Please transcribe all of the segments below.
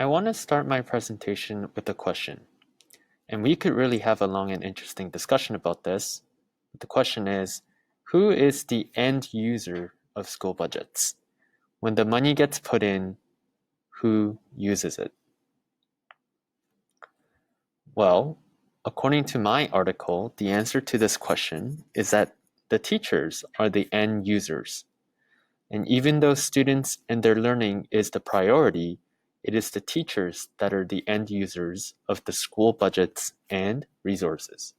I want to start my presentation with a question, and we could really have a long and interesting discussion about this. The question is, who is the end user of school budgets? When the money gets put in, who uses it? Well, according to my article, the answer to this question is that the teachers are the end users. And even though students and their learning is the priority, it is the teachers that are the end users of the school budgets and resources.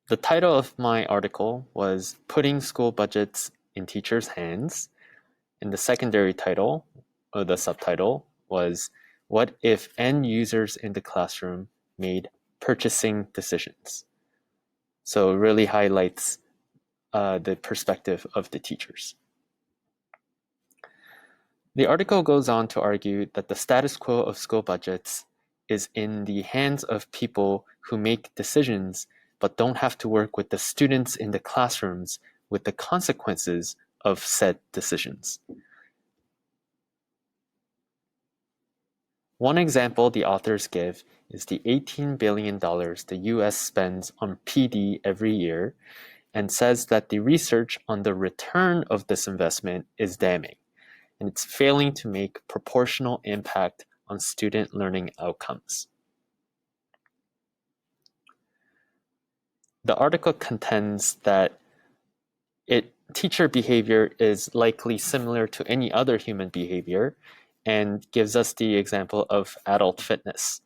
The title of my article was Putting School Budgets in Teachers' Hands, and the secondary title, or the subtitle, was What if End Users in the Classroom Made Purchasing Decisions? So it really highlights the perspective of the teachers. The article goes on to argue that the status quo of school budgets is in the hands of people who make decisions but don't have to work with the students in the classrooms with the consequences of said decisions. One example the authors give is the $18 billion the US spends on PD every year, and says that the research on the return of this investment is damning, and it's failing to make proportional impact on student learning outcomes. The article contends that teacher behavior is likely similar to any other human behavior, and gives us the example of adult fitness,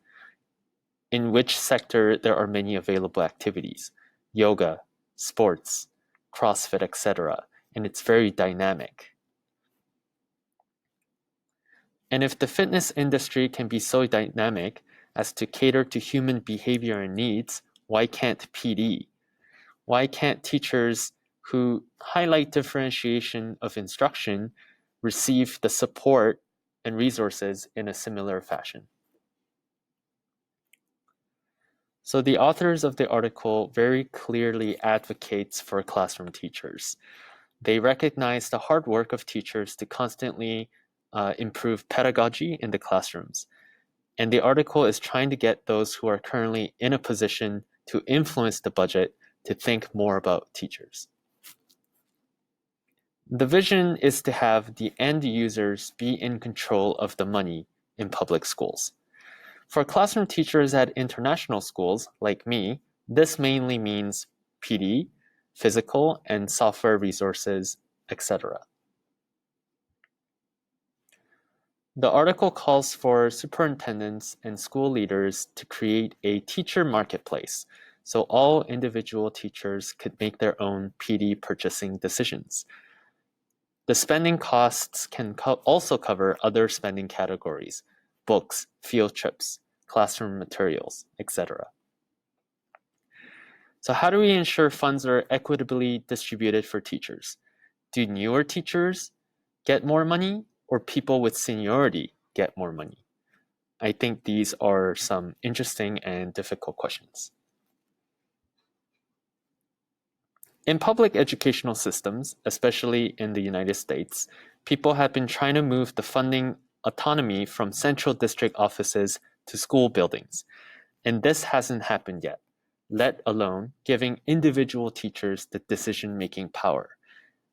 in which sector there are many available activities, yoga, sports, CrossFit, etc., and it's very dynamic. And if the fitness industry can be so dynamic as to cater to human behavior and needs, why can't PD? Why can't teachers who highlight differentiation of instruction receive the support and resources in a similar fashion? So the authors of the article very clearly advocates for classroom teachers. They recognize the hard work of teachers to constantly improve pedagogy in the classrooms. And the article is trying to get those who are currently in a position to influence the budget to think more about teachers. The vision is to have the end users be in control of the money in public schools. For classroom teachers at international schools, like me, this mainly means PD, physical and software resources, etc. The article calls for superintendents and school leaders to create a teacher marketplace, so all individual teachers could make their own PD purchasing decisions. The spending costs can also cover other spending categories, books, field trips, classroom materials, etc. So how do we ensure funds are equitably distributed for teachers? Do newer teachers get more money, or people with seniority get more money? I think these are some interesting and difficult questions. In public educational systems, especially in the United States, people have been trying to move the funding autonomy from central district offices to school buildings, and this hasn't happened yet, let alone giving individual teachers the decision-making power.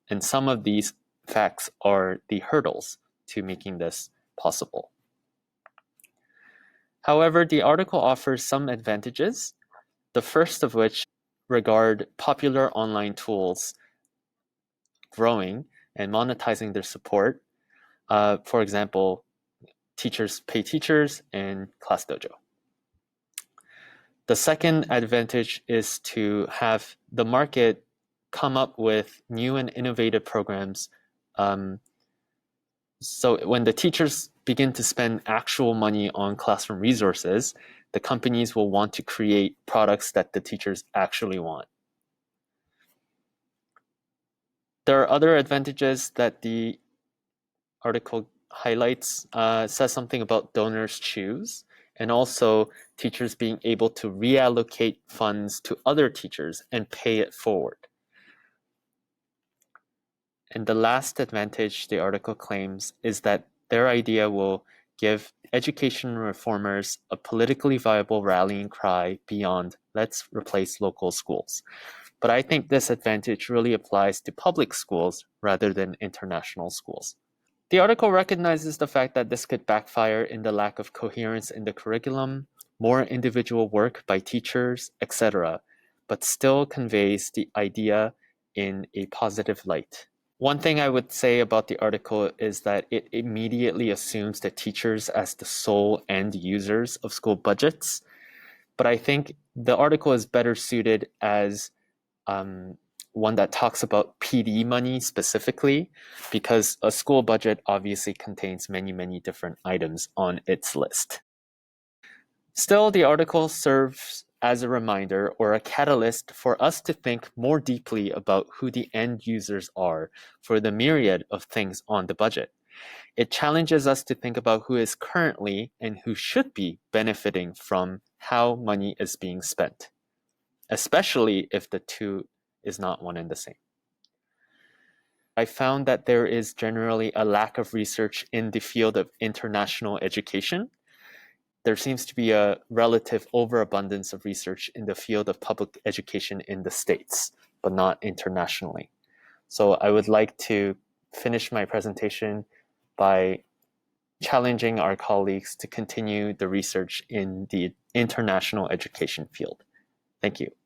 And some of these facts are the hurdles to making this possible. However, the article offers some advantages, the first of which regard popular online tools growing and monetizing their support. For example, Teachers Pay Teachers and ClassDojo. The second advantage is to have the market come up with new and innovative programs. So when the teachers begin to spend actual money on classroom resources, the companies will want to create products that the teachers actually want. There are other advantages that the article highlights, says something about donors choose, and also teachers being able to reallocate funds to other teachers and pay it forward. And the last advantage the article claims is that their idea will give education reformers a politically viable rallying cry beyond let's replace local schools. But I think this advantage really applies to public schools rather than international schools. The article recognizes the fact that this could backfire in the lack of coherence in the curriculum, more individual work by teachers, etc., but still conveys the idea in a positive light. One thing I would say about the article is that it immediately assumes the teachers as the sole end users of school budgets, but I think the article is better suited as one that talks about PD money specifically, because a school budget obviously contains many, many different items on its list. Still, the article serves as a reminder or a catalyst for us to think more deeply about who the end users are for the myriad of things on the budget. It challenges us to think about who is currently and who should be benefiting from how money is being spent, especially if the two is not one and the same. I found that there is generally a lack of research in the field of international education. There seems to be a relative overabundance of research in the field of public education in the States, but not internationally. So I would like to finish my presentation by challenging our colleagues to continue the research in the international education field. Thank you.